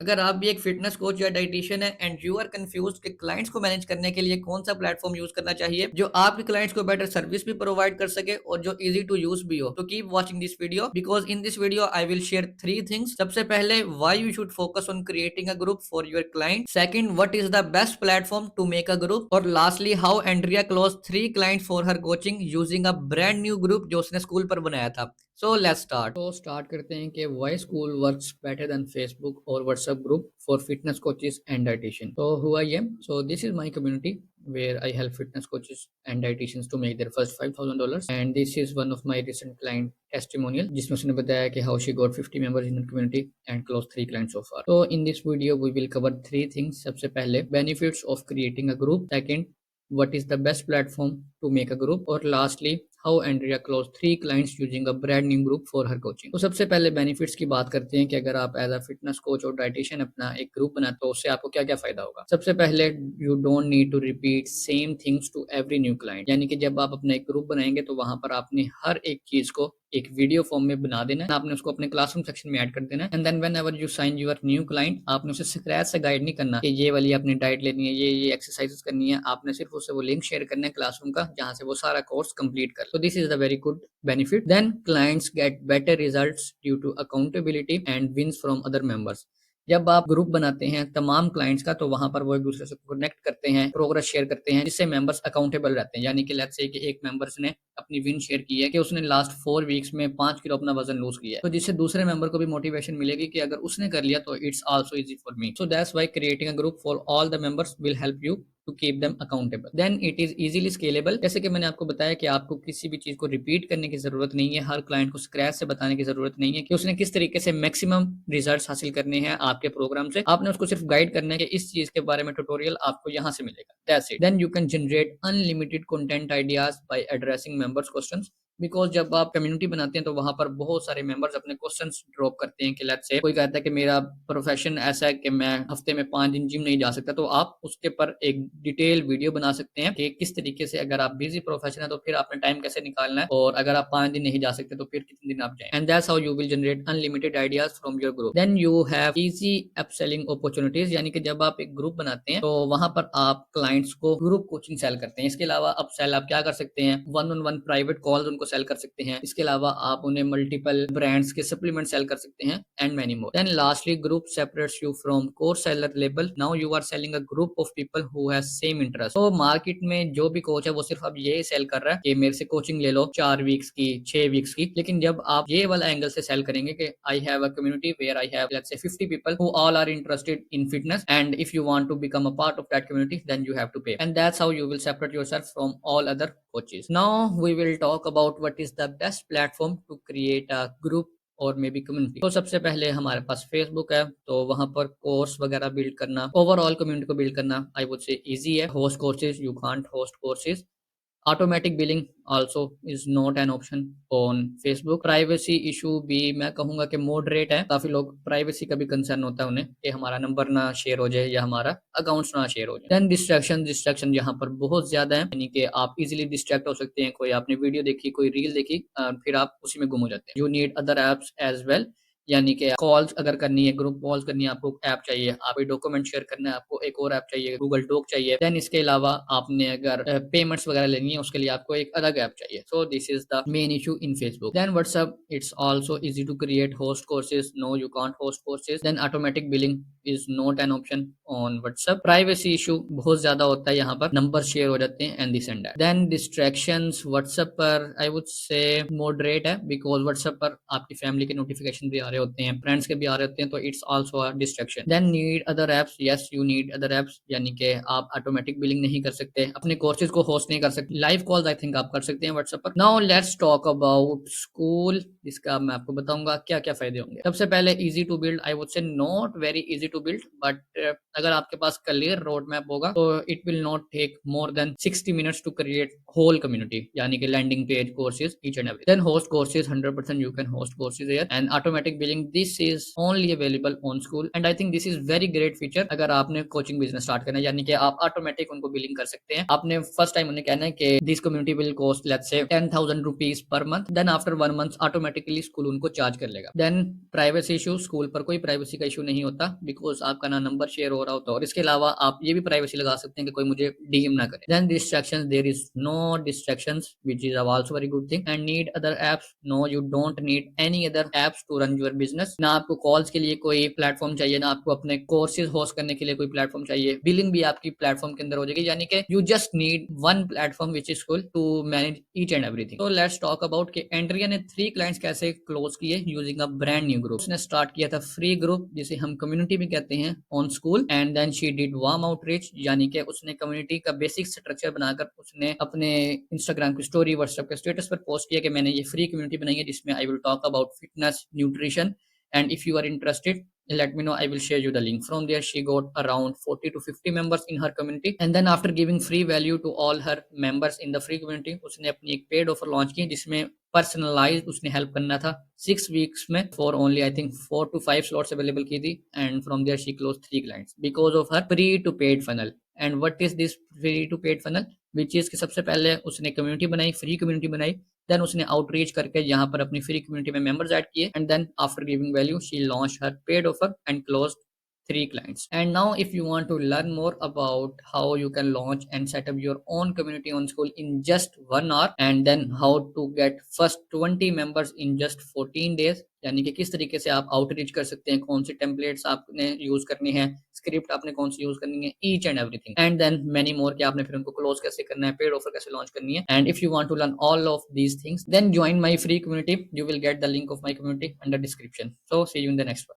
अगर आप भी एक फिटनेस कोच या डाइटिशियन है एंड यू आर कंफ्यूज कि क्लाइंट्स को मैनेज करने के लिए कौन सा प्लेटफॉर्म यूज करना चाहिए जो आपके क्लाइंट्स को बेटर सर्विस भी प्रोवाइड कर सके और जो इजी टू यूज भी हो, तो keep watching this video because in this video I will share three things. सबसे पहले, why you should focus on creating a group for your client. Second, what is the best platform to make a group. और lastly, how Andrea close 3 clients for her coaching using a brand new group जो उसने Skool पर बनाया था। So let's start. तो start करते हैं कि why school works better than Facebook और WhatsApp group for fitness coaches and dietitian. So who I am? So this is my community where I help fitness coaches and dietitians to make their first $5,000, and this is one of my recent client testimonial जिसमें उसने बताया कि how she got 50 members in the community and closed 3 clients so far. So in this video we will cover 3 things. सबसे पहले benefits of creating a group, second what is the best platform to make a group, और lastly how Andrea closed 3 clients using a brand new group for her coaching। तो सबसे पहले benefits की बात करते हैं कि अगर आप एज अ फिटनेस कोच और डाइटिशियन अपना एक ग्रुप बनाते तो उससे आपको क्या क्या फायदा होगा। सबसे पहले, you don't need to repeat same things to every new client, यानी कि जब आप अपना एक ग्रुप बनाएंगे तो वहां पर आपने हर एक चीज को एक वीडियो फॉर्म में बना देना है, आपने उसको अपने क्लासरूम सेक्शन में ऐड कर देना है, and then whenever you sign your new client, आपने उसे स्क्रैच से गाइड नहीं करना कि ये वाली आपने डाइट लेनी है, ये एक्सरसाइजेस करनी है, आपने सिर्फ उससे वो लिंक शेयर करना है क्लासरूम का जहां से वो सारा कोर्स कंप्लीट कर। तो this is the very good benefit. Then clients get better results due to accountability and wins from other members. जब आप ग्रुप बनाते हैं तमाम क्लाइंट्स का तो वहां पर वो एक दूसरे से कनेक्ट करते हैं, प्रोग्रेस शेयर करते हैं, जिससे मेंबर्स अकाउंटेबल रहते हैं। यानी कि लेट्स से कि एक मेंबर्स ने अपनी विन शेयर की है कि उसने लास्ट 4 वीक्स में 5 किलो अपना वजन लूज किया है, तो जिससे दूसरे मेंबर को भी मोटिवेशन मिलेगी कि अगर उसने कर लिया तो it's also easy for me. So that's why creating a group for all the members will help you to keep them accountable. Then it is easily scalable. जैसे कि मैंने आपको बताया कि आपको किसी भी चीज को रिपीट करने की जरूरत नहीं है, हर क्लाइंट को स्क्रैच से बताने की जरूरत नहीं है कि उसने किस तरीके से मैक्सिमम रिजल्ट्स हासिल करने हैं आपके प्रोग्राम से। आपने उसको सिर्फ गाइड करना है कि इस चीज के बारे में ट्यूटोरियल आपको यहाँ से मिलेगा, that's it. Then you can generate unlimited content ideas by addressing members questions, because जब आप कम्युनिटी बनाते हैं तो वहां पर बहुत सारे मेंबर्स अपने क्वेश्चंस ड्रॉप करते हैं कि लेट्स से कोई कहता है कि मेरा प्रोफेशन ऐसा है कि मैं हफ्ते में 5 दिन जिम नहीं जा सकता, तो आप उसके पर एक डिटेल वीडियो बना सकते हैं कि किस तरीके से अगर आप बिजी प्रोफेशन है तो फिर आपने टाइम कैसे निकालना है, और अगर आप 5 दिन नहीं जा सकते तो फिर कितने दिन आप जाएं, and that's how you will generate unlimited ideas from your group. Then you have easy upselling opportunities, यानी कि जब आप एक ग्रुप बनाते हैं तो वहां पर आप क्लाइंट्स को ग्रुप कोचिंग सेल करते हैं। इसके अलावा अपसेल आप क्या कर सकते हैं, one on one private calls उनको सेल कर सकते हैं। इसके अलावा आप उन्हें मल्टीपल ब्रांड्स के सप्लीमेंट सेल कर सकते हैं, and many more. Then lastly, group separates you from core seller label. Now you are selling a group of people who have same interest. तो मार्केट में जो भी कोच है वो सिर्फ अब ये सेल कर रहा है कि मेरे से कोचिंग ले लो 4 वीक्स की, 6 वीक्स की, लेकिन जब आप ये वाला एंगल से सेल करेंगे कि I have a community where I have let's say 50 people who all are interested in fitness, and if you want to become a part of that community then you have to pay, and that's how you will separate yourself from all other coaches. Now we will talk about what is the best platform to create a group और may be community. तो सबसे पहले हमारे पास Facebook है, तो वहां पर course वगैरह बिल्ड करना, ओवरऑल कम्युनिटी को बिल्ड करना आई वुड से इजी है। Host courses, you can't host courses. Automatic billing also is not an option on Facebook। Privacy issue भी मैं कहूंगा कि मॉडरेट है। काफी लोग प्राइवेसी का भी कंसर्न होता है उन्हें कि हमारा नंबर ना शेयर हो जाए या हमारा अकाउंट्स ना शेयर हो जाए। देन डिस्ट्रैक्शन यहाँ पर बहुत ज्यादा है, यानी कि आप इजीली डिस्ट्रैक्ट हो सकते हैं। कोई आपने वीडियो देखी, कोई रील देखी, फिर आप उसी में गुम हो जाते हैं। You need other apps as well, यानी कि कॉल्स अगर करनी है, ग्रुप कॉल्स करनी है, आपको ऐप चाहिए। आप डॉक्यूमेंट शेयर करना है, आपको एक और ऐप चाहिए, गूगल डॉक चाहिए। देन इसके अलावा आपने अगर पेमेंट्स वगैरह लेनी है उसके लिए आपको एक अलग ऐप चाहिए। So this is the main issue in Facebook. Then WhatsApp, it's also easy to create host courses. No, you can't host courses. Then automatic billing is not an option on WhatsApp. Privacy issue बहुत ज्यादा होता है, यहाँ पर number share हो जाते हैं and this and that. Then distractions WhatsApp पर आई वुड से मॉडरेट है, बिकॉज व्हाट्सएप पर आपकी फैमिली के नोटिफिकेशन भी आ रहे होते हैं, फ्रेंड्स के भी आ रहे होते हैं, तो it's also a distraction. Then need other apps, yes you need other apps, यानी कि आप ऑटोमेटिक बिलिंग नहीं कर सकते, अपने कोर्सेज को होस्ट नहीं कर सकते, लाइव कॉल्स आई थिंक आप कर सकते हैं व्हाट्सएप पर। Now let's talk about school. इसका मैं आपको बताऊंगा क्या क्या फायदे होंगे। सबसे पहले easy to build, I would say not very easy to build, but अगर आपके पास क्लियर रोड मैप होगा तो it will not take more than 60 minutes to create whole community, यानी कि landing page, courses, each and every. Then host courses, 100% you can host courses here and automatic billing, this is only available on school and I think this is very great feature। अगर आपने coaching business start करना है, यानी कि आप automatic उनको billing कर सकते हैं। आपने फर्स्ट टाइम उन्हें कहना है कि this community will cost let's say 10,000 rupees per month, then after 1 month automatically school उनको चार्ज कर लेगा। देन प्राइवेसी इशू, स्कूल पर कोई प्राइवेसी का इशू नहीं होता बिकॉज आपका ना नंबर शेयर हो रहा होता, और इसके अलावा आप ये भी प्राइवेसी लगा सकते हैं कि कोई मुझे डीएम ना करे। Then distractions, there is no distractions which is also very good thing. And need other apps, no you don't need any other apps to run your business. ना आपको कॉल्स के लिए कोई प्लेटफॉर्म चाहिए, ना आपको अपने कोर्सेज होस्ट करने के लिए कोई प्लेटफॉर्म चाहिए। बिलिंग भी आपकी प्लेटफॉर्म के अंदर हो जाएगी, यानी कि you just need one platform which is full to manage each and everything. तो लेट्स टॉक अबाउट कि एंड्रिया ने 3 क्लाइंट्स कैसे क्लोज किए using a brand new group. उसने स्टार्ट किया था फ्री ग्रुप जिसे हम कम्युनिटी भी कहते हैं on school, and then she did warm outreach, यानी कि उसने कम्युनिटी का बेसिक स्ट्रक्चर बनाकर उसने अपने इंस्टाग्राम की स्टोरी, व्हाट्सएप के स्टेटस पर पोस्ट किया कि मैंने ये फ्री कम्युनिटी बनाई है जिसमें I will talk about fitness, nutrition, and if you are interested, let me know, I will share you the link। From there she got around 40 to 50 members in her community, and then after giving free value to all her members in the free community, उसने अपनी एक paid offer launch की जिसमें personalise उसने help करना था 6 weeks में for only I think 4 to 5 slots available की थी। And from there she close 3 clients because of her free to paid funnel. And what is this free to paid funnel, which is कि सबसे पहले उसने community बनाई, free community बनाई, then उसने outreach करके यहाँ पर अपनी फ्री कम्युनिटी में मेंबर्स ऐड किए, and then after giving value she launch her paid offer and close 3 clients। And now if you want to learn more about how you can launch and set up your own community on school in just 1 hour, and then how to get first 20 members in just 14 days, यानी कि किस तरीके से आप outreach कर सकते हैं, कौन सी टेम्पलेट्स आपने यूज करनी है, स्क्रिप्ट आपने कौन सी यूज करनी है, each and everything, and then many more कि आपने फिर उनको क्लोज कैसे करना है, पेड ऑफर कैसे लॉन्च करनी है। And if you want to learn all of these things then join my free community, you will get the link of my community under description. So see you in the next one.